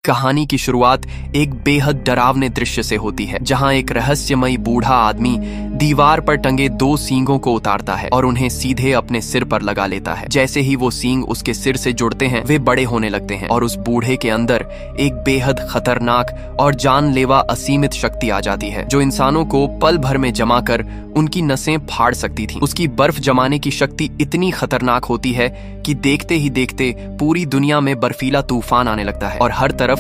कहानी की शुरुआत एक बेहद डरावने दृश्य से होती है, जहां एक रहस्यमयी बूढ़ा आदमी दीवार पर टंगे 2 सींगों को उतारता है और उन्हें सीधे अपने सिर पर लगा लेता है। जैसे ही वो सींग उसके सिर से जुड़ते हैं, वे बड़े होने लगते हैं और उस बूढ़े के अंदर एक बेहद खतरनाक और जानलेवा असीमित शक्ति आ जाती है, जो इंसानों को पल भर में जमा कर उनकी नसें फाड़ सकती थी। उसकी बर्फ जमाने की शक्ति इतनी खतरनाक होती है कि देखते ही देखते पूरी दुनिया में बर्फीला तूफान आने लगता है और हर तरफ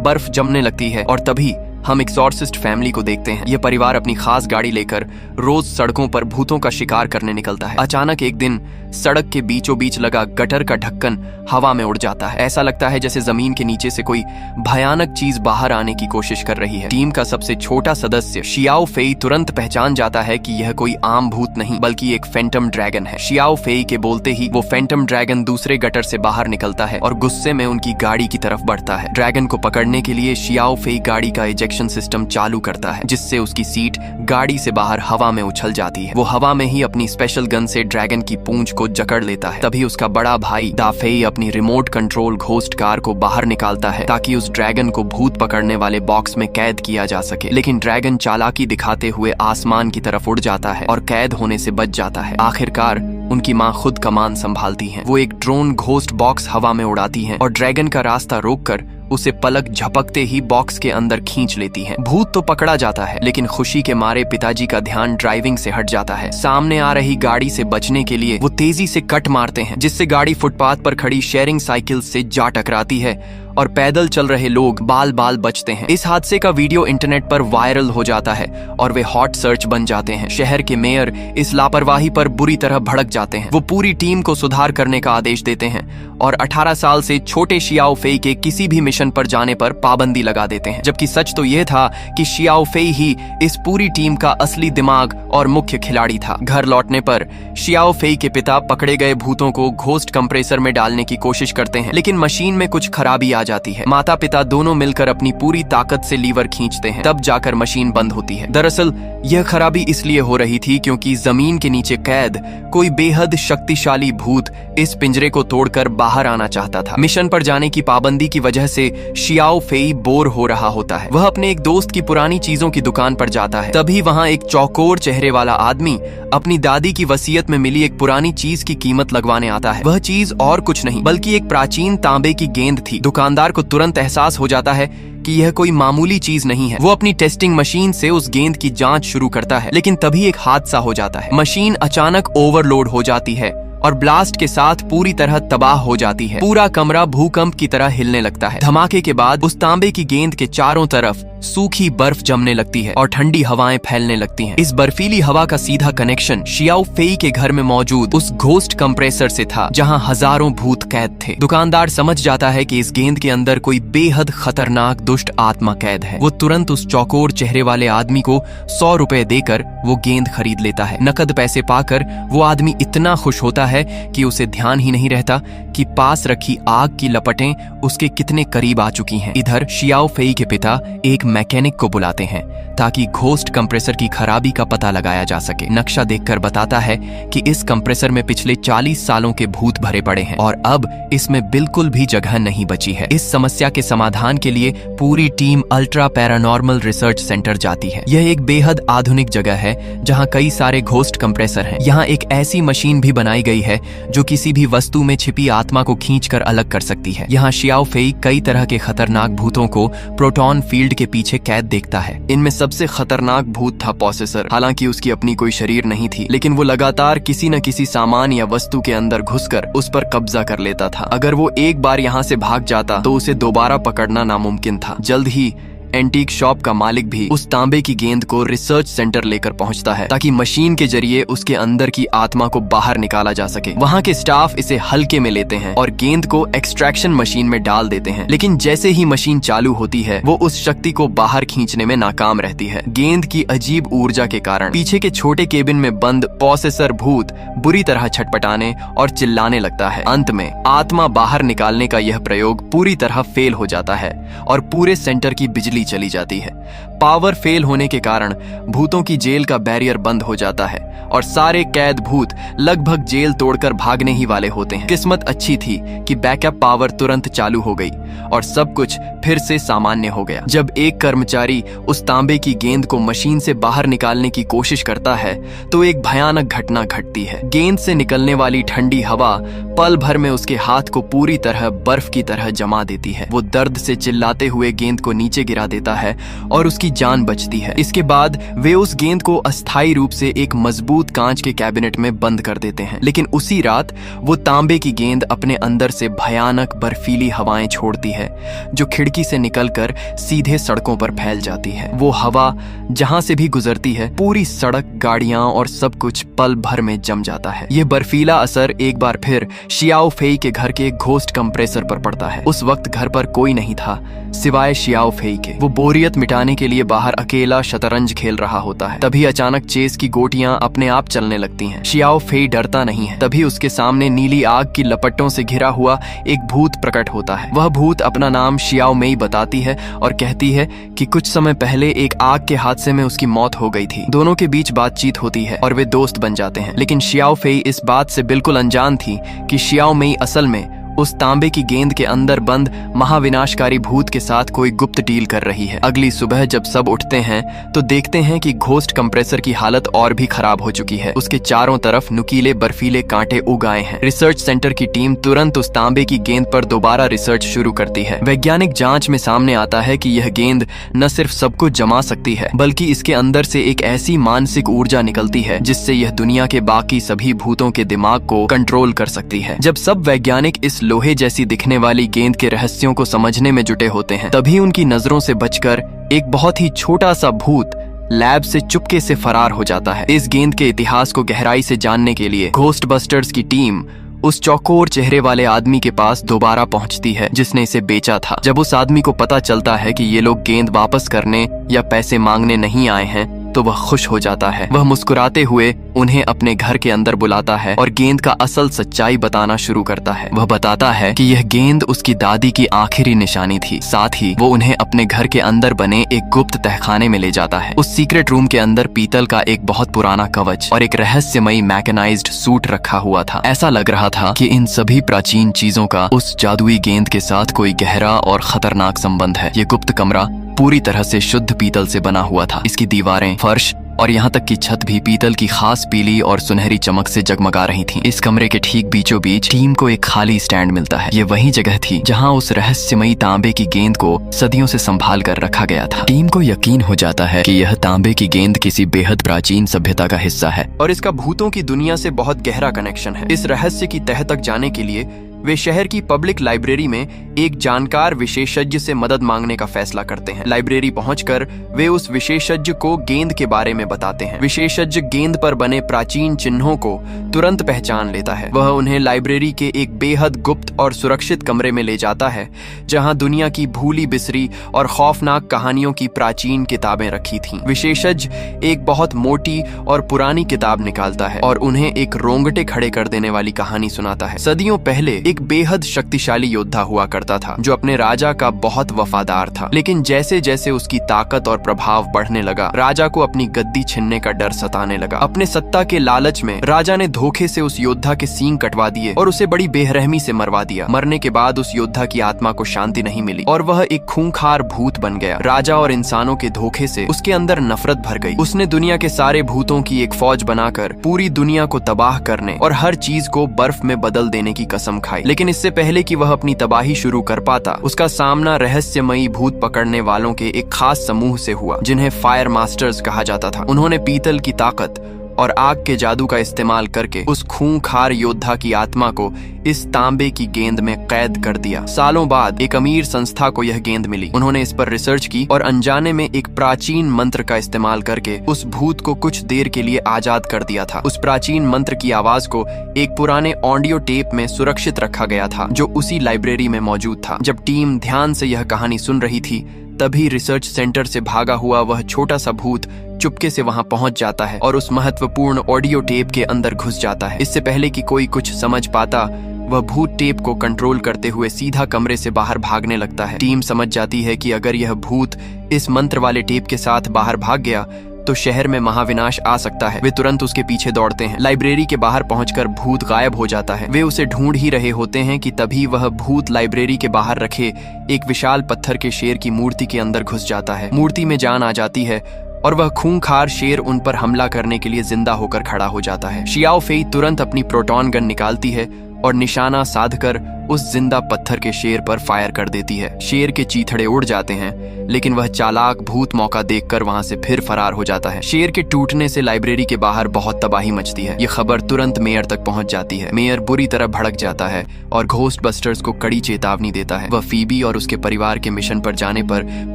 बर्फ जमने लगती है। और तभी हम एक्सॉर्सिस्ट फैमिली को देखते हैं। यह परिवार अपनी खास गाड़ी लेकर रोज सड़कों पर भूतों का शिकार करने निकलता है। अचानक एक दिन सड़क के बीचों बीच लगा गटर का ढक्कन हवा में उड़ जाता है। ऐसा लगता है जैसे जमीन के नीचे से कोई भयानक चीज बाहर आने की कोशिश कर रही है। टीम का सबसे छोटा सदस्य शियाओ फेई तुरंत पहचान जाता है कि यह कोई आम भूत नहीं बल्कि एक फैंटम ड्रैगन है। शियाओ फेई के बोलते ही वो फैंटम ड्रैगन दूसरे गटर से बाहर निकलता है और गुस्से में उनकी गाड़ी की तरफ बढ़ता है। ड्रैगन को पकड़ने के लिए शियाओ फेई गाड़ी का इजेक्शन सिस्टम चालू करता है, जिससे उसकी सीट गाड़ी से बाहर हवा में उछल जाती है। वो हवा में ही अपनी स्पेशल गन से ड्रैगन की पूंछ को जकड़ लेता है। तभी उसका बड़ा भाई दाफेई अपनी रिमोट कंट्रोल घोस्ट कार को बाहर निकालता है ताकि उस ड्रैगन को भूत पकड़ने वाले बॉक्स में कैद किया जा सके। लेकिन ड्रैगन चालाकी दिखाते हुए आसमान की तरफ उड़ जाता है और कैद होने से बच जाता है। आखिरकार उनकी माँ खुद कमान संभालती हैं। वो एक ड्रोन घोस्ट बॉक्स हवा में उड़ाती हैं और ड्रैगन का रास्ता रोककर उसे पलक झपकते ही बॉक्स के अंदर खींच लेती हैं। भूत तो पकड़ा जाता है, लेकिन खुशी के मारे पिताजी का ध्यान ड्राइविंग से हट जाता है। सामने आ रही गाड़ी से बचने के लिए वो तेजी से कट मारते हैं, जिससे गाड़ी फुटपाथ पर खड़ी शेयरिंग साइकिल से जा टकराती है और पैदल चल रहे लोग बाल बाल बचते हैं। इस हादसे का वीडियो इंटरनेट पर वायरल हो जाता है और वे हॉट सर्च बन जाते हैं। शहर के मेयर इस लापरवाही पर बुरी तरह भड़क जाते हैं। वो पूरी टीम को सुधार करने का आदेश देते हैं और 18 साल से छोटे शियाओ फेई के किसी भी मिशन पर जाने पर पाबंदी लगा देते हैं। जबकि सच तो यह था कि शियाओ फेई ही इस पूरी टीम का असली दिमाग और मुख्य खिलाड़ी था। घर लौटने पर शियाओ फेई के पिता पकड़े गए भूतों को घोस्ट कंप्रेसर में डालने की कोशिश करते हैं, लेकिन मशीन में कुछ खराबी आ जाती है। माता पिता दोनों मिलकर अपनी पूरी ताकत से लीवर खींचते हैं, तब जाकर मशीन बंद होती है। दरअसल यह खराबी इसलिए हो रही थी क्योंकि जमीन के नीचे कैद कोई बेहद शक्तिशाली भूत इस पिंजरे को तोड़कर बाहर आना चाहता था। मिशन पर जाने की पाबंदी की वजह से शियाओ फेई बोर हो रहा होता है। वह अपने एक दोस्त की पुरानी चीजों की दुकान पर जाता है। तभी वहां एक चौकोर चेहरे वाला आदमी अपनी दादी की वसीयत में मिली एक पुरानी चीज की कीमत लगवाने आता है। वह चीज और कुछ नहीं बल्कि एक प्राचीन तांबे की गेंद थी। दुकानदार को तुरंत एहसास हो जाता है कि यह कोई मामूली चीज नहीं है। वो अपनी टेस्टिंग मशीन से उस गेंद की जांच शुरू करता है, लेकिन तभी एक हादसा हो जाता है। मशीन अचानक ओवरलोड हो जाती है और ब्लास्ट के साथ पूरी तरह तबाह हो जाती है। पूरा कमरा भूकंप की तरह हिलने लगता है। धमाके के बाद उस तांबे की गेंद के चारों तरफ सूखी बर्फ जमने लगती है और ठंडी हवाएं फैलने लगती हैं। इस बर्फीली हवा का सीधा कनेक्शन शियाओ फेई के घर में मौजूद उस घोस्ट कंप्रेसर से था, जहां हजारों भूत कैद थे। दुकानदार समझ जाता है कि इस गेंद के अंदर कोई बेहद खतरनाक दुष्ट आत्मा कैद है। वो तुरंत उस चौकोर चेहरे वाले आदमी को 100 रुपए देकर वो गेंद खरीद लेता है। नकद पैसे पाकर वो आदमी इतना खुश होता है कि उसे ध्यान ही नहीं रहता कि पास रखी आग की लपटें उसके कितने करीब आ चुकी हैं। इधर शियाओ फेई के पिता एक मैकेनिक को बुलाते हैं ताकि घोस्ट कंप्रेसर की खराबी का पता लगाया जा सके। नक्शा देखकर बताता है कि इस कंप्रेसर में पिछले 40 सालों के भूत भरे पड़े हैं और अब इसमें बिल्कुल भी जगह नहीं बची है। इस समस्या के समाधान के लिए पूरी team ultra paranormal research centre जाती है। यह एक बेहद आधुनिक जगह है जहां कई सारे घोस्ट कंप्रेसर हैं। यहाँ एक ऐसी मशीन भी बनाई गई है जो किसी भी वस्तु में छिपी आत्मा को खींचकर अलग कर सकती है। यहाँ शियाओ फेई कई तरह के खतरनाक भूतों को प्रोटॉन फील्ड के पीछे कैद देखता है। इनमें सबसे खतरनाक भूत था पोसेसर। हालांकि उसकी अपनी कोई शरीर नहीं थी, लेकिन वो लगातार किसी न किसी सामान या वस्तु के अंदर घुसकर उस पर कब्जा कर लेता था। अगर वो एक बार यहाँ से भाग जाता तो उसे दोबारा पकड़ना नामुमकिन था। जल्द ही एंटीक शॉप का मालिक भी उस तांबे की गेंद को रिसर्च सेंटर लेकर पहुंचता है ताकि मशीन के जरिए उसके अंदर की आत्मा को बाहर निकाला जा सके। वहां के स्टाफ इसे हल्के में लेते हैं और गेंद को एक्सट्रैक्शन मशीन में डाल देते हैं, लेकिन जैसे ही मशीन चालू होती है वो उस शक्ति को बाहर खींचने में नाकाम रहती है। गेंद की अजीब ऊर्जा के कारण पीछे के छोटे केबिन में बंद पोसेसर भूत बुरी तरह छटपटाने और चिल्लाने लगता है। अंत में आत्मा बाहर निकालने का यह प्रयोग पूरी तरह फेल हो जाता है और पूरे सेंटर की बिजली दिल्ली चली जाती है। पावर फेल होने के कारण भूतों की जेल का बैरियर बंद हो जाता है और सारे कैद भूत लगभग जेल तोड़कर भागने ही वाले होते हैं। किस्मत अच्छी थी कि बैकअप पावर तुरंत चालू हो गई और सब कुछ फिर से सामान्य हो गया। जब एक कर्मचारी उस तांबे की गेंद को मशीन से बाहर निकालने की कोशिश करता है तो एक भयानक घटना घटती है। गेंद से निकलने वाली ठंडी हवा पल भर में उसके हाथ को पूरी तरह बर्फ की तरह जमा देती है। वो दर्द से चिल्लाते हुए गेंद को नीचे गिरा देता है और उसकी जान बचती है। इसके बाद वे उस गेंद को अस्थायी रूप से एक मजबूत कांच के कैबिनेट में बंद कर देते हैं। लेकिन उसी रात वो तांबे की गेंद अपने अंदर से भयानक बर्फीली हवाएं छोड़ती है जो खिड़की से निकलकर सीधे सड़कों पर फैल जाती है। वो हवा जहां से भी गुजरती है पूरी सड़क, गाड़ियां और सब कुछ पल भर में जम जाता है। ये बर्फीला असर एक बार फिर शियाओ फेई के घर के घोस्ट कंप्रेसर पर पड़ता है। उस वक्त घर पर कोई नहीं था सिवाय शियाओ फेई के। वो बोरियत मिटाने के लिए बाहर अकेला शतरंज खेल रहा होता है। तभी अचानक चेस की गोटियां अपने आप चलने लगती हैं। शियाओ फेई डरता नहीं है। तभी उसके सामने नीली आग की लपटों से घिरा हुआ एक भूत प्रकट होता है। वह भूत अपना नाम शियाओ मेई बताती है और कहती है कि कुछ समय पहले एक आग के हादसे में उसकी मौत हो गई थी। दोनों के बीच बातचीत होती है और वे दोस्त बन जाते हैं। लेकिन शियाओ फेई इस बात से बिल्कुल अनजान थी कि शियाओ मेई असल में उस तांबे की गेंद के अंदर बंद महाविनाशकारी भूत के साथ कोई गुप्त डील कर रही है। अगली सुबह जब सब उठते हैं तो देखते हैं कि घोस्ट कंप्रेसर की हालत और भी खराब हो चुकी है। उसके चारों तरफ नुकीले बर्फीले कांटे उग आए हैं। रिसर्च सेंटर की टीम तुरंत उस तांबे की गेंद पर दोबारा रिसर्च शुरू करती है। वैज्ञानिक जांच में सामने आता है कि यह गेंद न सिर्फ सब कुछ जमा सकती है बल्कि इसके अंदर से एक ऐसी मानसिक ऊर्जा निकलती है जिससे यह दुनिया के बाकी सभी भूतों के दिमाग को कंट्रोल कर सकती है। जब सब वैज्ञानिक इस लोहे जैसी दिखने वाली गेंद के रहस्यों को समझने में जुटे होते हैं तभी उनकी नजरों से बचकर एक बहुत ही छोटा सा भूत लैब से चुपके से फरार हो जाता है। इस गेंद के इतिहास को गहराई से जानने के लिए घोस्टबस्टर्स की टीम उस चौकोर चेहरे वाले आदमी के पास दोबारा पहुंचती है जिसने इसे बेचा था। जब उस आदमी को पता चलता है कि ये लोग गेंद वापस करने या पैसे मांगने नहीं आए हैं तो वह खुश हो जाता है। वह मुस्कुराते हुए उन्हें अपने घर के अंदर बुलाता है और गेंद का असल सच्चाई बताना शुरू करता है। वह बताता है कि यह गेंद उसकी दादी की आखिरी निशानी थी। साथ ही वो उन्हें अपने घर के अंदर बने एक गुप्त तहखाने में ले जाता है। उस सीक्रेट रूम के अंदर पीतल का एक बहुत पुराना कवच और एक रहस्यमयी मैकेनाइज्ड सूट रखा हुआ था। ऐसा लग रहा था कि इन सभी प्राचीन चीजों का उस जादुई गेंद के साथ कोई गहरा और खतरनाक संबंध है। ये गुप्त कमरा पूरी तरह से शुद्ध पीतल से बना हुआ था। इसकी दीवारें, फर्श और यहाँ तक कि छत भी पीतल की खास पीली और सुनहरी चमक से जगमगा रही थी। इस कमरे के ठीक बीचों बीच टीम को एक खाली स्टैंड मिलता है। ये वही जगह थी जहाँ उस रहस्यमयी तांबे की गेंद को सदियों से संभाल कर रखा गया था। टीम को यकीन हो जाता है कि यह तांबे की गेंद किसी बेहद प्राचीन सभ्यता का हिस्सा है और इसका भूतों की दुनिया से बहुत गहरा कनेक्शन है। इस रहस्य की तह तक जाने के लिए वे शहर की पब्लिक लाइब्रेरी में एक जानकार विशेषज्ञ से मदद मांगने का फैसला करते हैं। लाइब्रेरी पहुंचकर वे उस विशेषज्ञ को गेंद के बारे में बताते हैं। विशेषज्ञ गेंद पर बने प्राचीन चिन्हों को तुरंत पहचान लेता है। वह उन्हें लाइब्रेरी के एक बेहद गुप्त और सुरक्षित कमरे में ले जाता है जहां दुनिया की भूली बिसरी और खौफनाक कहानियों की प्राचीन किताबें रखी थीं। विशेषज्ञ एक बहुत मोटी और पुरानी किताब निकालता है और उन्हें एक रोंगटे खड़े कर देने वाली कहानी सुनाता है। सदियों पहले एक बेहद शक्तिशाली योद्धा हुआ करता था जो अपने राजा का बहुत वफादार था। लेकिन जैसे जैसे उसकी ताकत और प्रभाव बढ़ने लगा राजा को अपनी गद्दी छीनने का डर सताने लगा। अपने सत्ता के लालच में राजा ने धोखे से उस योद्धा के सींग कटवा दिए और उसे बड़ी बेरहमी से मरवा दिया। मरने के बाद उस योद्धा की आत्मा को शांति नहीं मिली और वह एक खूंखार भूत बन गया। राजा और इंसानों के धोखे से उसके अंदर नफरत भर गई। उसने दुनिया के सारे भूतों की एक फौज बनाकर पूरी दुनिया को तबाह करने और हर चीज को बर्फ में बदल देने की कसम खाई। लेकिन इससे पहले कि वह अपनी तबाही शुरू कर पाता उसका सामना रहस्यमयी भूत पकड़ने वालों के एक खास समूह से हुआ जिन्हें फायर मास्टर्स कहा जाता था। उन्होंने पीतल की ताकत और आग के जादू का इस्तेमाल करके उस खूंखार योद्धा की आत्मा को इस तांबे की गेंद में कैद कर दिया। सालों बाद एक अमीर संस्था को यह गेंद मिली। उन्होंने इस पर रिसर्च की और अनजाने में एक प्राचीन मंत्र का इस्तेमाल करके उस भूत को कुछ देर के लिए आजाद कर दिया था। उस प्राचीन मंत्र की आवाज को एक पुराने ऑडियो टेप में सुरक्षित रखा गया था जो उसी लाइब्रेरी में मौजूद था। जब टीम ध्यान से यह कहानी सुन रही थी तभी रिसर्च सेंटर से भागा हुआ वह छोटा सा भूत चुपके से वहां पहुंच जाता है और उस महत्वपूर्ण ऑडियो टेप के अंदर घुस जाता है। इससे पहले कि कोई कुछ समझ पाता वह भूत टेप को कंट्रोल करते हुए सीधा कमरे से बाहर भागने लगता है। टीम समझ जाती है कि अगर यह भूत इस मंत्र वाले टेप के साथ बाहर भाग गया तो शहर में महाविनाश आ सकता है। वे तुरंत उसके पीछे दौड़ते हैं। लाइब्रेरी के बाहर पहुंचकर भूत गायब हो जाता है। वे उसे ढूंढ ही रहे होते हैं कि तभी वह भूत लाइब्रेरी के बाहर रखे एक विशाल पत्थर के शेर की मूर्ति के अंदर घुस जाता है। मूर्ति में जान आ जाती है और वह खूंखार शेर उन पर हमला करने के लिए जिंदा होकर खड़ा हो जाता है। शियाओ फेई तुरंत अपनी प्रोटॉन गन निकालती है और निशाना साधकर उस जिंदा पत्थर के शेर पर फायर कर देती है। शेर के चीथड़े उड़ जाते हैं, लेकिन वह चालाक भूत मौका देखकर वहां से फिर फरार हो जाता है। शेर के टूटने से लाइब्रेरी के बाहर बहुत तबाही मचती है। ये खबर तुरंत मेयर तक पहुंच जाती है। मेयर बुरी तरह भड़क जाता है और घोस्ट बस्टर्स को कड़ी चेतावनी देता है। वह फीबी और उसके परिवार के मिशन पर जाने पर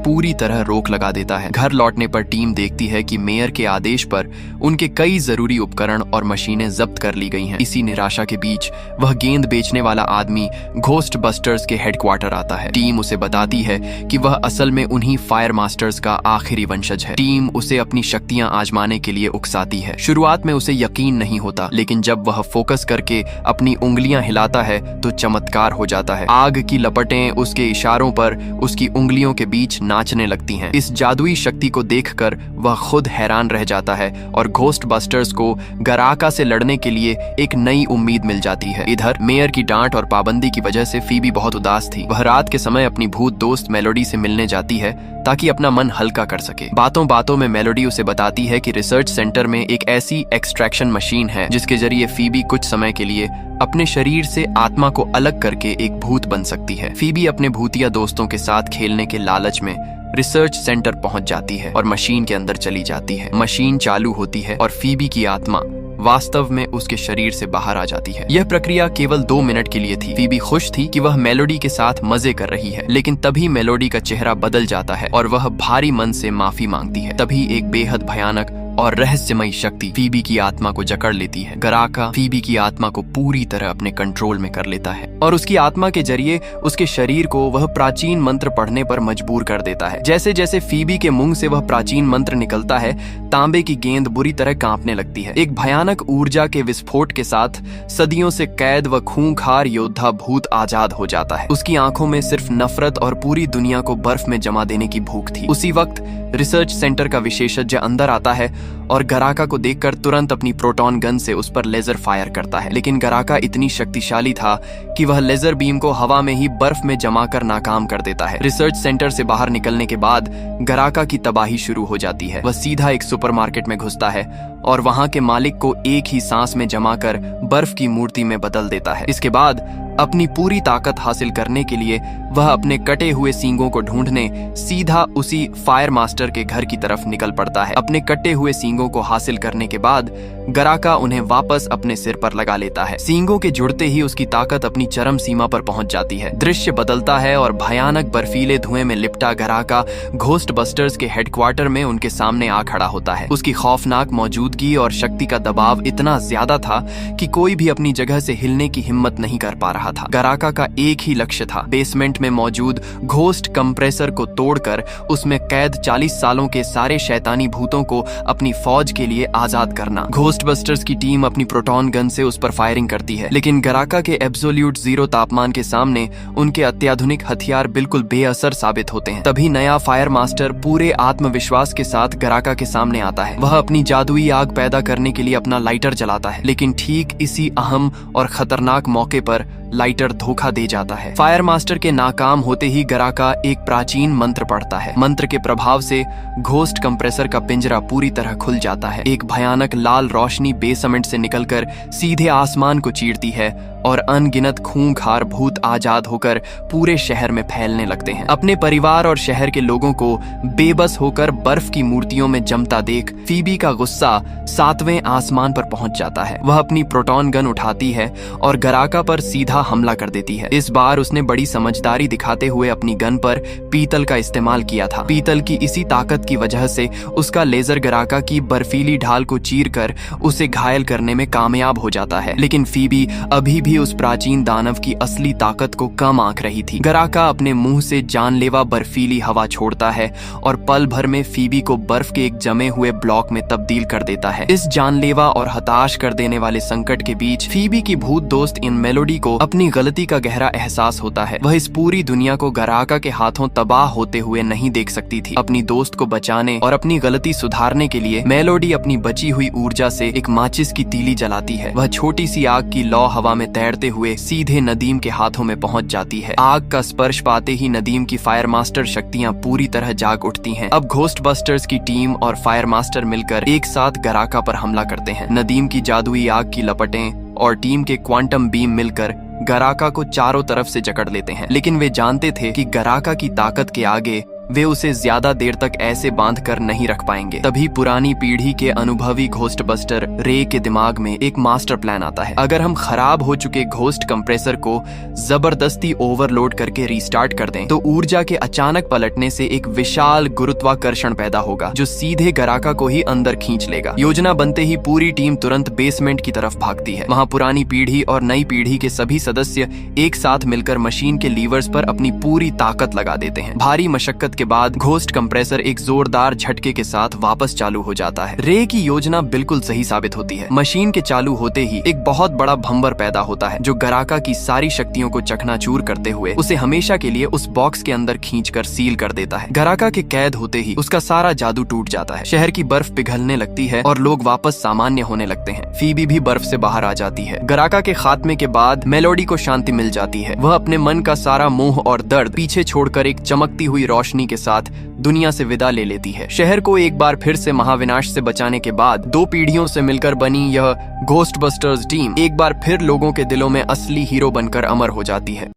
पूरी तरह रोक लगा देता है। घर लौटने पर टीम देखती है कि मेयर के आदेश पर उनके कई जरूरी उपकरण और मशीनें जब्त कर ली गई हैं। इसी निराशा के बीच वह गेंद बेचने वाला आदमी घोस्ट बस्टर्स के हेडक्वार्टर आता है। टीम उसे बताती है कि वह असल में उन्हीं फायर मास्टर्स का आखिरी वंशज है। टीम उसे अपनी शक्तियां आजमाने के लिए उकसाती है। शुरुआत में उसे यकीन नहीं होता, लेकिन जब वह फोकस करके अपनी उंगलियां हिलाता है तो चमत्कार हो जाता है। आग की लपटें उसके इशारों पर उसकी उंगलियों के बीच नाचने लगती हैं। इस जादुई शक्ति को देखकर वह खुद हैरान रह जाता है और घोस्ट बस्टर्स को गराका से लड़ने के लिए एक नई उम्मीद मिल जाती है। इधर मेयर की डांट और पाबंदी की वजह से फीबी बहुत उदास थी। वह रात के समय अपनी भूत दोस्त मेलोडी से मिलने जाती है ताकि अपना मन हल्का कर सके। बातों बातों में मेलोडी उसे बताती है कि रिसर्च सेंटर में एक ऐसी एक्सट्रैक्शन मशीन है जिसके जरिए फीबी कुछ समय के लिए अपने शरीर से आत्मा को अलग करके एक भूत बन सकती है। फीबी अपने भूतिया दोस्तों के साथ खेलने के लालच में रिसर्च सेंटर पहुंच जाती है और मशीन के अंदर चली जाती है। मशीन चालू होती है और फीबी की आत्मा वास्तव में उसके शरीर से बाहर आ जाती है। यह प्रक्रिया केवल 2 मिनट के लिए थी। फीबी खुश थी कि वह मेलोडी के साथ मजे कर रही है, लेकिन तभी मेलोडी का चेहरा बदल जाता है और वह भारी मन से माफी मांगती है। तभी एक बेहद भयानक और रहस्यमयी शक्ति फीबी की आत्मा को जकड़ लेती है। गराका फीबी की आत्मा को पूरी तरह अपने कंट्रोल में कर लेता है और उसकी आत्मा के जरिए उसके शरीर को वह प्राचीन मंत्र पढ़ने पर मजबूर कर देता है। जैसे जैसे फीबी के मुंह से वह प्राचीन मंत्र निकलता है, तांबे की गेंद बुरी तरह कांपने लगती है। एक भयानक ऊर्जा के विस्फोट के साथ सदियों से कैद व खूंखार योद्धा भूत आजाद हो जाता है। उसकी आंखों में सिर्फ नफरत और पूरी दुनिया को बर्फ में जमा देने की भूख थी। उसी वक्त रिसर्च सेंटर का विशेषज्ञ अंदर आता है और गराका को देखकर तुरंत अपनी प्रोटॉन गन से उस पर लेजर फायर करता है, लेकिन गराका इतनी शक्तिशाली था कि वह लेजर बीम को हवा में ही बर्फ में जमाकर नाकाम कर देता है। रिसर्च सेंटर से बाहर निकलने के बाद गराका की तबाही शुरू हो जाती है। वह सीधा एक सुपरमार्केट में घुसता है और वहां के मालिक को एक ही सांस में जमाकर बर्फ की मूर्ति में बदल देता है। इसके बाद अपनी पूरी ताकत हासिल करने के लिए वह अपने कटे हुए सींगों को ढूंढने सीधा उसी फायर मास्टर के घर की तरफ निकल पड़ता है। अपने कटे हुए सींगों को हासिल करने के बाद गराका उन्हें वापस अपने सिर पर लगा लेता है। सींगों के जुड़ते ही उसकी ताकत अपनी चरम सीमा पर पहुंच जाती है। दृश्य बदलता है और भयानक बर्फीले धुएं में लिपटा गराका घोस्ट बस्टर्स के हेडक्वार्टर में उनके सामने आ खड़ा होता है। उसकी खौफनाक मौजूदगी और शक्ति का दबाव इतना ज्यादा था कि कोई भी अपनी जगह से हिलने की हिम्मत नहीं कर पा रहा था। गराका का एक ही लक्ष्य था, बेसमेंट में मौजूद घोस्ट कंप्रेसर को तोड़कर उसमें कैद 40 सालों के सारे शैतानी भूतों को अपनी फौज के लिए आजाद करना। घोस्ट बस्टर्स की टीम अपनी प्रोटॉन गन से उस पर फायरिंग करती है, लेकिन गराका के एब्सोल्यूट 0 तापमान के सामने उनके अत्याधुनिक हथियार बिल्कुल बेअसर साबित होते हैं। तभी नया फायर मास्टर पूरे आत्मविश्वास के साथ गराका के सामने आता है। वह अपनी जादुई आग पैदा करने के लिए अपना लाइटर जलाता है, लेकिन ठीक इसी अहम और खतरनाक मौके पर लाइटर धोखा दे जाता है। फायर मास्टर के नाकाम होते ही गराका एक प्राचीन मंत्र पढ़ता है। मंत्र के प्रभाव से घोस्ट कंप्रेसर का पिंजरा पूरी तरह खुल जाता है। एक भयानक लाल रोशनी बेसमेंट से निकलकर सीधे आसमान को चीरती है और अनगिनत खूंखार भूत आजाद होकर पूरे शहर में फैलने लगते हैं। अपने परिवार और शहर के लोगों को बेबस होकर बर्फ की मूर्तियों में जमता देख फीबी का गुस्सा 7वें आसमान पर पहुंच जाता है। वह अपनी प्रोटॉन गन उठाती है और गराका पर सीधा हमला कर देती है। इस बार उसने बड़ी समझदारी दिखाते हुए अपनी गन पर पीतल का इस्तेमाल किया था। पीतल की इसी ताकत की वजह से उसका लेजर गराका की बर्फीली ढाल को चीरकर उसे घायल करने में कामयाब हो जाता है, लेकिन फीबी अभी भी भी उस प्राचीन दानव की असली ताकत को कम आंक रही थी। गराका अपने मुंह से जानलेवा बर्फीली हवा छोड़ता है और पल भर में फीबी को बर्फ के एक जमे हुए ब्लॉक में तब्दील कर देता है। इस जानलेवा और हताश कर देने वाले संकट के बीच फीबी की भूत दोस्त इन मेलोडी को अपनी गलती का गहरा एहसास होता है। वह इस पूरी दुनिया को गराका के हाथों तबाह होते हुए नहीं देख सकती थी। अपनी दोस्त को बचाने और अपनी गलती सुधारने के लिए मेलोडी अपनी बची हुई ऊर्जा से एक माचिस की तीली जलाती है। वह छोटी सी आग की लौ हवा में तैरते हुए सीधे नदीम के हाथों में पहुंच जाती है। आग का स्पर्श पाते ही नदीम की फायर मास्टर शक्तियां पूरी तरह जाग उठती हैं। अब घोस्ट बस्टर्स की टीम और फायर मास्टर मिलकर एक साथ गराका पर हमला करते हैं। नदीम की जादुई आग की लपटें और टीम के क्वांटम बीम मिलकर गराका को चारों तरफ से जकड़ लेते हैं, लेकिन वे जानते थे कि गराका की ताकत के आगे वे उसे ज्यादा देर तक ऐसे बांध कर नहीं रख पाएंगे। तभी पुरानी पीढ़ी के अनुभवी घोस्ट बस्टर रे के दिमाग में एक मास्टर प्लान आता है। अगर हम खराब हो चुके घोस्ट कंप्रेसर को जबरदस्ती ओवरलोड करके रीस्टार्ट कर दें तो ऊर्जा के अचानक पलटने से एक विशाल गुरुत्वाकर्षण पैदा होगा जो सीधे गराका को ही अंदर खींच लेगा। योजना बनते ही पूरी टीम तुरंत बेसमेंट की तरफ भागती है। वहाँ पुरानी पीढ़ी और नई पीढ़ी के सभी सदस्य एक साथ मिलकर मशीन के लीवर्स पर अपनी पूरी ताकत लगा देते हैं। भारी मशक्कत के बाद घोस्ट कंप्रेसर एक जोरदार झटके के साथ वापस चालू हो जाता है। रे की योजना बिल्कुल सही साबित होती है। मशीन के चालू होते ही एक बहुत बड़ा भंवर पैदा होता है जो गराका की सारी शक्तियों को चकनाचूर करते हुए उसे हमेशा के लिए उस बॉक्स के अंदर खींचकर सील कर देता है। गराका के कैद होते ही उसका सारा जादू टूट जाता है। शहर की बर्फ पिघलने लगती है और लोग वापस सामान्य होने लगते हैं। फीबी भी बर्फ से बाहर आ जाती है। गराका के खात्मे के बाद मेलोडी को शांति मिल जाती है। वह अपने मन का सारा मोह और दर्द पीछे छोड़कर एक चमकती हुई रोशनी के साथ दुनिया से विदा ले लेती है। शहर को एक बार फिर से महाविनाश से बचाने के बाद 2 पीढ़ियों से मिलकर बनी यह घोस्ट बस्टर्स टीम एक बार फिर लोगों के दिलों में असली हीरो बनकर अमर हो जाती है।